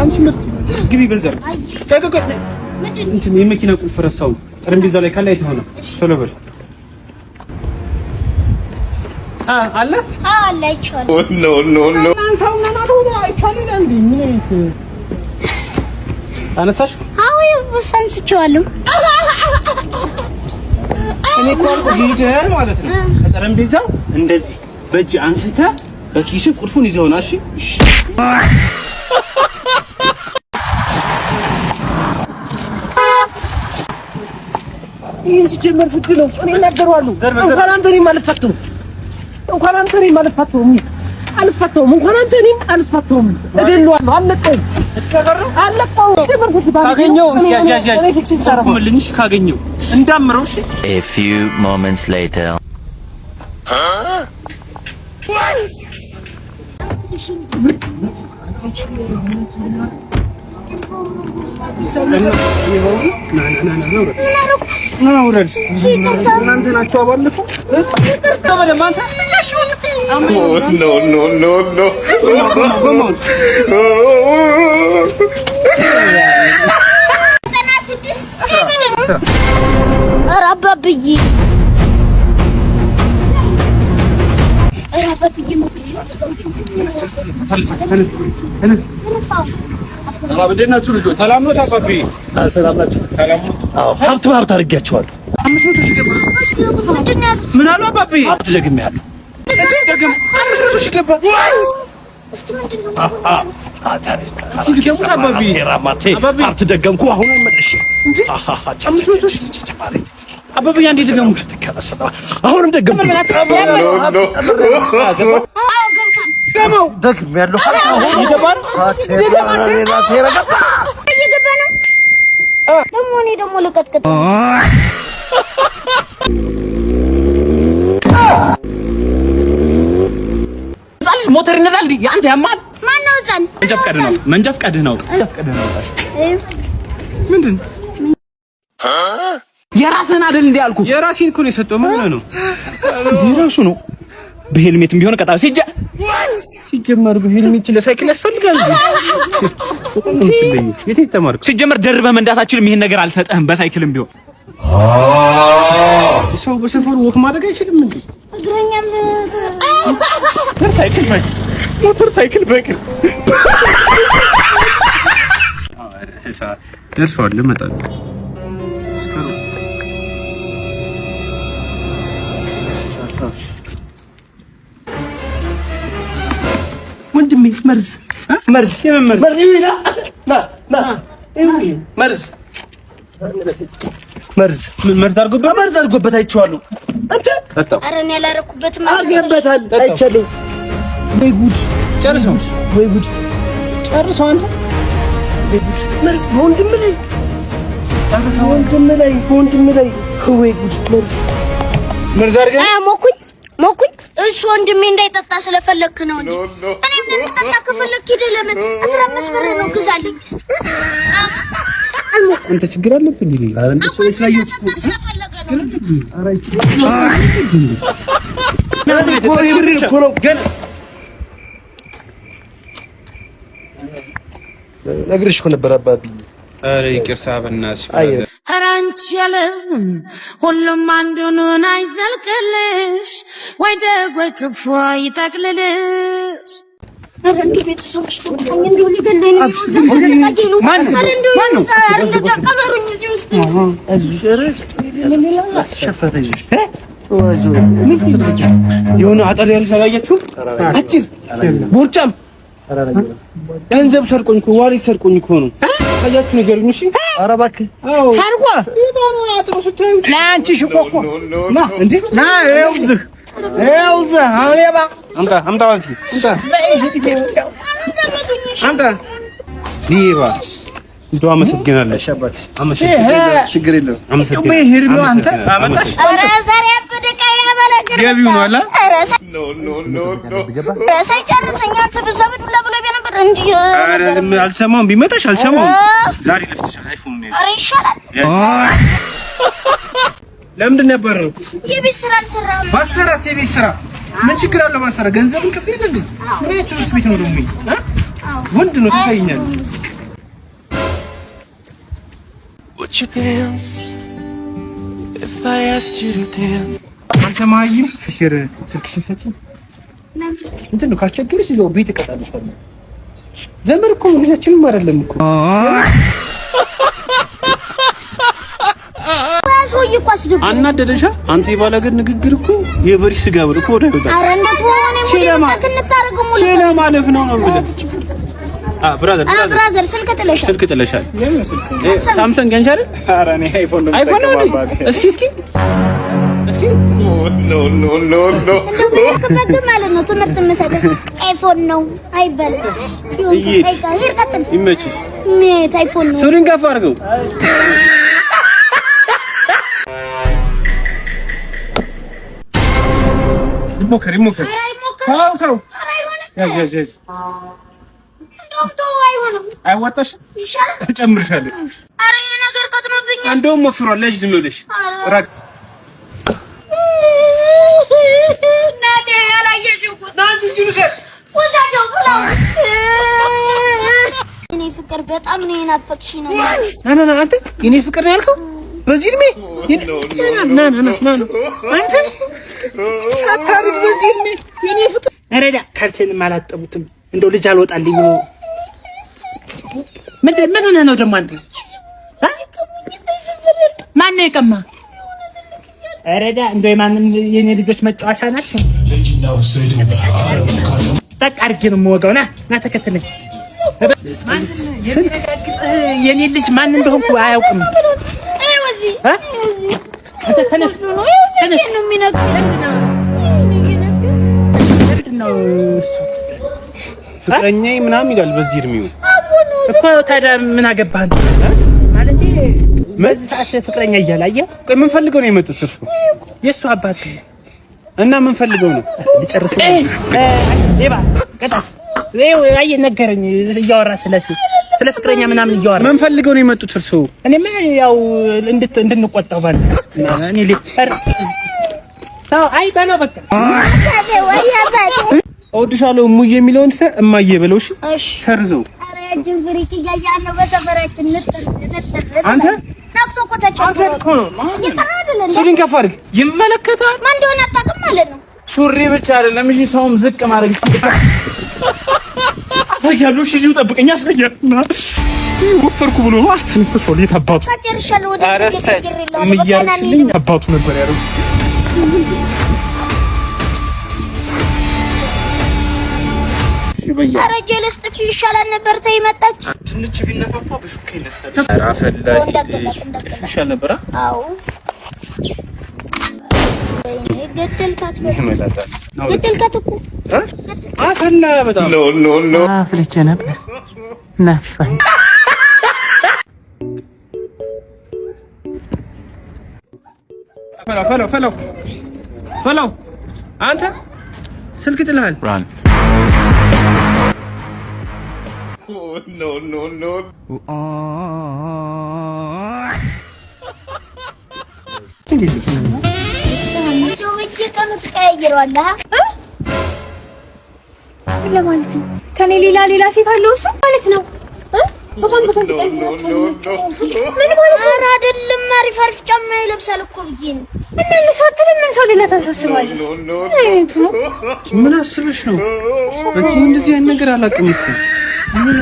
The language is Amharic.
አንቺ ምርጥ ግቢ በዘር እንትን የመኪና ቁልፍ ረሳው ጠረጴዛ ላይ ካለ አይተኸው ቶሎ በል አለ አለ አይቻለሁ ኖ አንሳውና ነው አይቻለሁ እንዴ ምን አነሳሽ አዎ ሰንስቼዋለሁ እኔ ቆርቆ ጊዜር ማለት ነው ጠረጴዛው እንደዚህ በእጅ አንስተህ በኪሱ ቁልፉን ይዘውና እሺ ይሄ ሲጀመር ፍት ነው እኔ እናገረዋለሁ እንኳን አንተኔም አልፈተውም እንኳን አንተኔም አልፈተውም እንኳን አንተኔም አልፈተውም እደልዋለሁ አለቀው ሲጀመር ፍት ካገኘው ያያያያ ምልንሽ ካገኘው እንዳምረው እሺ A few moments later ሰላም ነው ታባቢ ሰላም ናችሁ አዎ ሀብት አድርጌያቸዋለሁ 500 ሺህ ገባ ምን አሉ አባቢ ሀብት ደግሜያለሁ 500 ሺህ ገባ እስቲ ምንድነው ሀብት ደገምኩ አሁን መልሼ አባቢ አንዴ ደገሙ አሁንም ደገምኩ ገመው ደግሜያለሁ ይገባል ደግሞ ልቀጥቅጥ ዛልሽ ሞተር ይነዳል እንዴ አንተ ያማል ማን ነው ዛን መንጃ ፈቃድህ ነው ምንድን የራስህን አይደል እንዴ አልኩ የራሴን እኮ ነው የሰጠው ምን ነው ራሱ ነው በሄልሜትም ቢሆን ቀጣ ሲጀመር በሄልሜት ለሳይክል ያስፈልጋል የት ተማርኩ ሲጀመር ደርበህ መንዳታችንም ይሄን ነገር አልሰጠህም በሳይክልም ቢሆን ሰው በሰፈሩ ወክ ማድረግ አይችልም እንዴ እግረኛም ሞተር ሳይክል በእግር ደርሷል ልመጣል ወንድሜ መርዝ አድርጎበት አይቼዋለሁ አንተ ኧረ እኔ አላደረኩበትም አድርገህበታል አይቻለሁ ወይ ጉድ ወይ ጉድ ጨርሰው አንተ ወይ ጉድ መርዝ በወንድም ላይ ወይ ጉድ መርዝ አድርገህ ሞኩኝ እሱ ወንድሜ እንዳይጠጣ ስለፈለክ ነው እንጂ እኔ እንዳይጠጣ ከፈለክ ሂድ ለምን 15 ብር ነው ግዛልኝ እስቲ አንተ ችግር አለብህ እንዴ አንተ ሰው ይሳዩት ስለፈለገ ነው ነግሬሽ እኮ ነበር አባቢ አረ ይቅርሳ በእናትሽ ኧረ አንቺ ያለም ሁሉም አንዱን አይዘልቅልሽ ወይ ደግ ወይ ክፉ ይጠቅልልሽ ኧረ እንዲህ ቤተሰቦች ተውኝ እንደው ሊገለኝ ነው ማን ነው ቀበሩኝ እዚህ ውስጥ ሸፈተይዙሽ የሆነ አጠር ያለ ሰላያችሁ አጭር ቦርጫም ገንዘብ ሰርቆኝ እኮ ዋሌት ሰርቆኝ እኮ ነው ታያችሁ ንገሩኝ እሺ ኧረ እባክህ ሰርቆ ይባኑ አጥሩ ስታዩ ለአንቺ ሽቆቆ ና እንዴ ና ይኸውልህ አለባ አምጣ አንተ ዲባ እንደው አመሰግናለሁ ሻባት አመሰግናለሁ ችግር የለውም አመሰግናለሁ አንተ አመጣሽ ኧረ ዛሬ አፈደቀ ያበረገ ገቢው ነው አላ ኖ ሳይጨርሰኝ አንተ በዛብት ብሎ ነበር እንዴ ኧረ አልሰማውም ቢመጣሽ አልሰማውም ዛሬ ለፍተሻል አይፎን ነው ኧረ ይሻላል ለምንድን ነበር የቤት ስራ አልሰራም ማሰራት የቤት ስራ ምን ችግር አለው ማሰራት ገንዘብን ከፍል እንዴ ምን ትምህርት ቤት ነው ደግሞ ወንድ ነው ተሳይኛል Would you dance if I asked you to dance? አንተ ማይም ሽር ስልክሽን ሰጪ እንትን ነው ካስቸገረሽ ይዘው ቤት እቀጣልሻለሁ። ዘመድ እኮ ልጃችንም አይደለም እኮ ሰውዬ እኮ አስደብ አናደደሻ? አንተ የባላገር ንግግር እኮ የበሬ ስጋ ብር እኮ ወደ ይወጣ። ኧረ እንደት ሆነ ሙሉ ማለፍ ነው ማለት ብራዘር ስልክ ጥለሻል። ሳምሰንግ ገንሻ አይደል? ኧረ እኔ አይፎን ነው። እስኪ ኖ ከፈት ማለት ነው። ትምህርት የምሰጥህ አይፎን ነው አይበልም። ይመችሽ። አይፎን ነው። ሱሪን ከፍ አድርገው። ሞከሪ ታው ያዝ አይሆንም። አይወጣሽም። ይሻላል። እጨምርሻለሁ። ኧረ ይሄ ነገር ቀጥኖብኛል። እንደውም ወፍሯል። ለጅ ዝም ብለሽ ራቅ ናቴ ያላየሽው ናንቺ ጅሩሰ ወሳጆ ብላው እኔ ፍቅር በጣም ነው የናፈቅሽኝ ነው። ና አንተ የኔ ፍቅር ነው ያልከው በዚህ እድሜ? ና አንተ ሳታርግ በዚህ እድሜ የኔ ፍቅር አረዳ ካልሴንም አላጠቡትም። እንደው ልጅ አልወጣልኝ ብሎ ምን ሆነህ ነው ደግሞ አንተ? ማን ነው የቀማ? አረዳ እንደው የማንም የኔ ልጆች መጫወቻ ናቸው። በቃ አድርጌ ነው የምወጋው። ና ተከተለኝ። የኔ ልጅ ማን እንደሆንኩ አያውቅም። ተነስ ፍቅረኛዬ ምናምን ይላል በዚህ እድሜው እኮ። ታዲያ ምን አገባህ ማለቴ በዚህ ሰዓት ፍቅረኛ እያለ አየህ። ቆይ ምን ፈልገው ነው የመጡት? እሱ የእሱ አባት እና ምን ፈልገው ነው? ልጨርስ ሌባ ቀጣፍ አየህ ነገረኝ። እያወራ ስለ ፍቅረኛ ምናምን እያወራ ምን ፈልገው ነው የመጡት? እርሱ እኔማ ያው እንድንቆጣው ባለ እኔ ሊፈር ታው አይ ባለው በቃ እወድሻለሁ እሙዬ የሚለውን ትተህ እማዬ በለው። እሺ ሰርዘው። ኧረ ጅንፍሪክ እያያን ነው በሰፈራችን ንጥር አንተ ናፍቶ እኮ ተቸገረ እኮ ነው። ሱሪን ከፍ አድርግ። ይመለከታል። ማን እንደሆነ አታውቅም ማለት ነው። ሱሪ ብቻ አይደለም እሺ፣ ሰውም ዝቅ ማድረግ ይችላል። አሳያለሁ። እሺ ጠብቀኝ፣ አሳያለሁ። ወፈርኩ ብሎ ነው አስተንፍሶ ለታባቱ ታጨርሻለሁ። ወደ እምያርሽልኝ አባቱ ነበር ያለው። ኧረ ጀለስ ጥፊ ይሻላል ነበር። ተይ መጣች ትንሽ ቢነፋፋ በሹካ ይነሳል። አራፈላይ ይሻል ነበር። አዎ ገደልካት እኮ አፈላ በጣም ኖ አፍልቼ ነበር ነፋኝ። ፈላው አንተ ስልክ ጥለሃል። ኖ ለማለት ነው። ከኔ ሌላ ሴት አለው እሱ ማለት ነው። በጣም ምን ማለት ነው? አይደለም አሪፍ ጫማ ይለብሳል እኮ ብዬ ነው። እና እነሱ አትልም ምን ሰው ሌላ ታሳስባለህ? ምን አስበሽ ነው? አንቺ እንደዚህ አይነት ነገር አላውቅም እኮ ምን